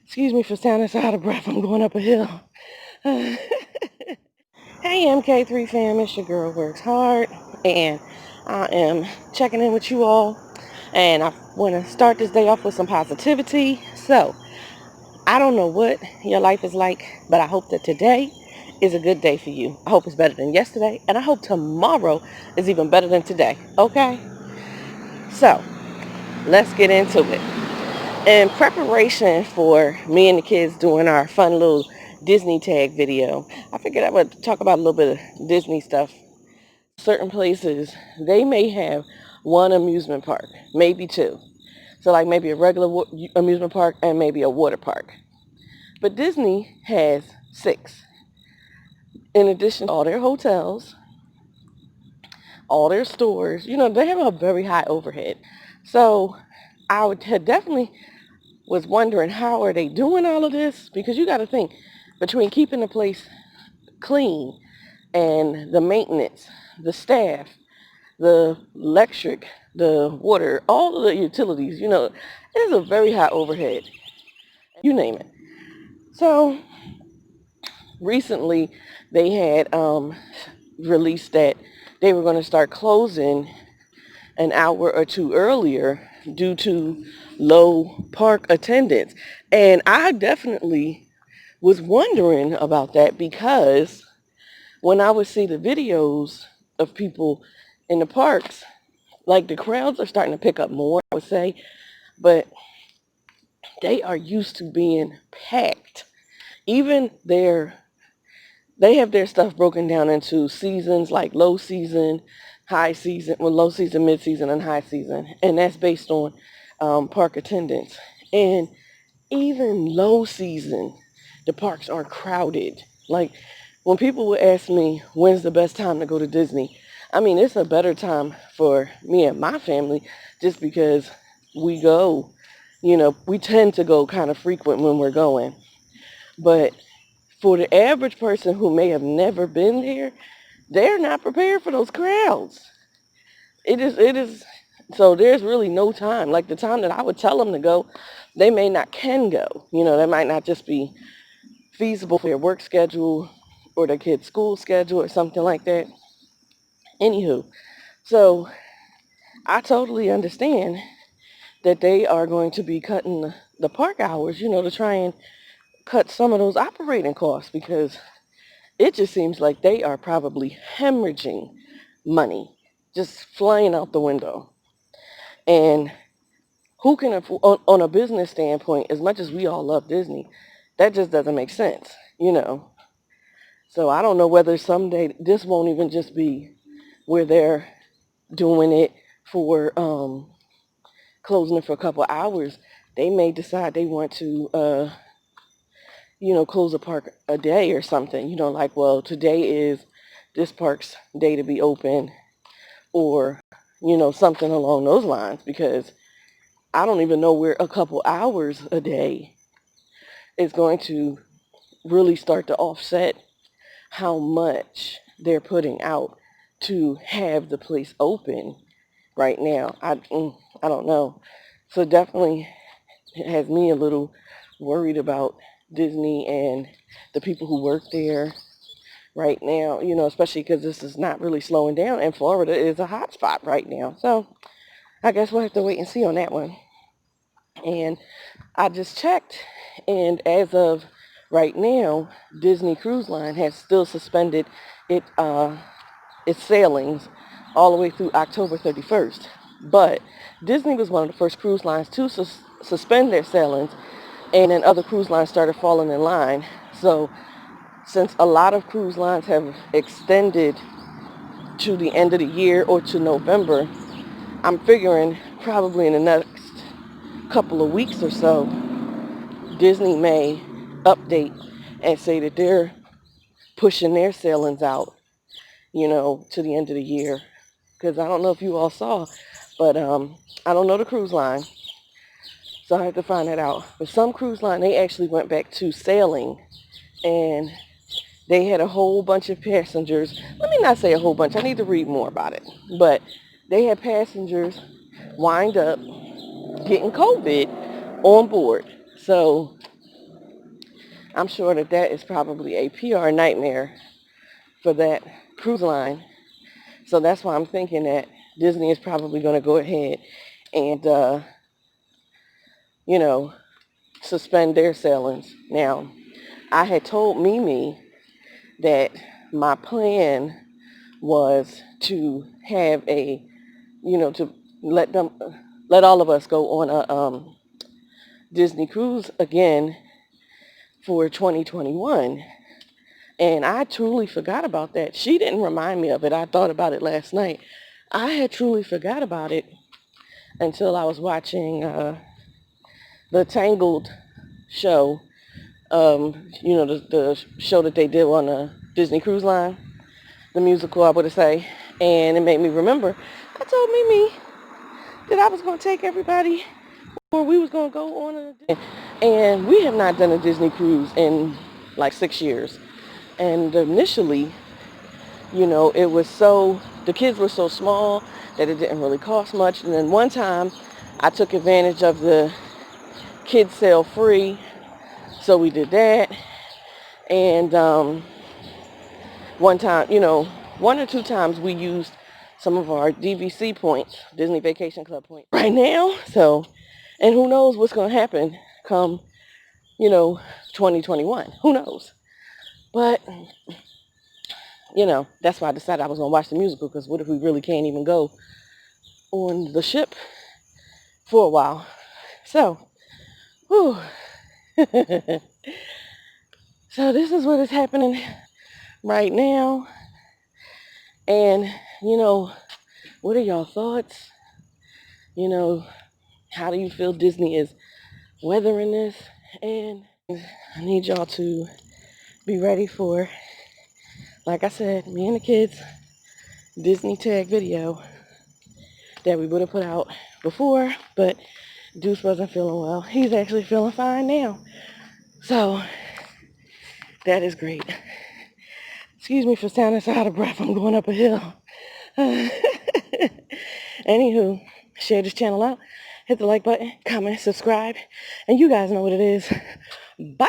Excuse me for sounding so out of breath. I'm going up a hill. Hey, MK3 fam, it's your girl Works Hard, and I am checking in with you all. And I want to start this day off with some positivity. So, I don't know what your life is like, but I hope that today is a good day for you. I hope it's better than yesterday, and I hope tomorrow is even better than today. Okay? So, let's get into it. In preparation for me and the kids doing our fun little Disney tag video, I figured I would talk about a little bit of Disney stuff. Certain places, they may have one amusement park, maybe two. So like maybe a regular amusement park and maybe a water park. But Disney has six. In addition to all their hotels, all their stores, they have a very high overhead. So I would had definitely was wondering how are they doing all of this, because you got to think between keeping the place clean and the maintenance, the staff, the electric, the water, all of the utilities, it's a very high overhead, you name it. So recently they had released that they were going to start closing an hour or two earlier due to low park attendance. And I definitely was wondering about that, because when I would see the videos of people in the parks, like the crowds are starting to pick up more, I would say, but they are used to being packed. Even they have their stuff broken down into seasons, like low season, high season, well, low season, mid season, and high season. And that's based on park attendance. And even low season, the parks are crowded. Like when people would ask me, when's the best time to go to Disney? I mean, it's a better time for me and my family just because we go, we tend to go kind of frequent when we're going. But for the average person who may have never been there, they're not prepared for those crowds. It is, so there's really no time. Like the time that I would tell them to go, they may not can go. That might not just be feasible for their work schedule or their kid's school schedule or something like that. Anywho, so I totally understand that they are going to be cutting the park hours, to try and cut some of those operating costs, because it just seems like they are probably hemorrhaging money, just flying out the window. And who can afford, on a business standpoint, as much as we all love Disney, that just doesn't make sense. So I don't know whether someday this won't even just be where they're doing it for closing it for a couple of hours. They may decide they want to close a park a day or something. Like, well, today is this park's day to be open, or something along those lines, because I don't even know where a couple hours a day is going to really start to offset how much they're putting out to have the place open right now. I don't know. So definitely it has me a little worried about Disney and the people who work there right now, especially because this is not really slowing down, and Florida is a hot spot right now. So I guess we'll have to wait and see on that one. And I just checked, and as of right now, Disney Cruise Line has still suspended it its sailings all the way through October 31st. But Disney was one of the first cruise lines to suspend their sailings, and then other cruise lines started falling in line. So since a lot of cruise lines have extended to the end of the year or to November, I'm figuring probably in the next couple of weeks or so, Disney may update and say that they're pushing their sailings out, to the end of the year. Because I don't know if you all saw, but I don't know the cruise line, so I have to find that out. But some cruise line, they actually went back to sailing, and they had a whole bunch of passengers. Let me not say a whole bunch. I need to read more about it. But they had passengers wind up getting COVID on board. So I'm sure that that is probably a PR nightmare for that cruise line. So that's why I'm thinking that Disney is probably going to go ahead and, you know, suspend their sailings. Now, I had told Mimi that my plan was to have a, to let them, let all of us go on a Disney cruise again for 2021. And I truly forgot about that. She didn't remind me of it. I thought about it last night. I had truly forgot about it until I was watching the Tangled show, the show that they did on the Disney Cruise Line, the musical, I would say. And it made me remember, I told Mimi that I was going to take everybody, or we was going to go on a Disney. And we have not done a Disney cruise in like 6 years. And initially, it was the kids were so small that it didn't really cost much. And then one time I took advantage of the kids sale free. So we did that. And one time, one or two times we used some of our DVC points, Disney Vacation Club points, right now. So, and who knows what's going to happen come, 2021. Who knows? But, that's why I decided I was going to watch the musical, because what if we really can't even go on the ship for a while? So, whew. So this is what is happening right now. And, what are y'all thoughts? How do you feel Disney is weathering this? And I need y'all to be ready for, like I said, me and the kids Disney tag video that we would have put out before, but Deuce wasn't feeling well. He's actually feeling fine now. So that is great. Excuse me for sounding so out of breath. I'm going up a hill. Anywho, share this channel out. Hit the like button, comment, subscribe, and you guys know what it is. Bye!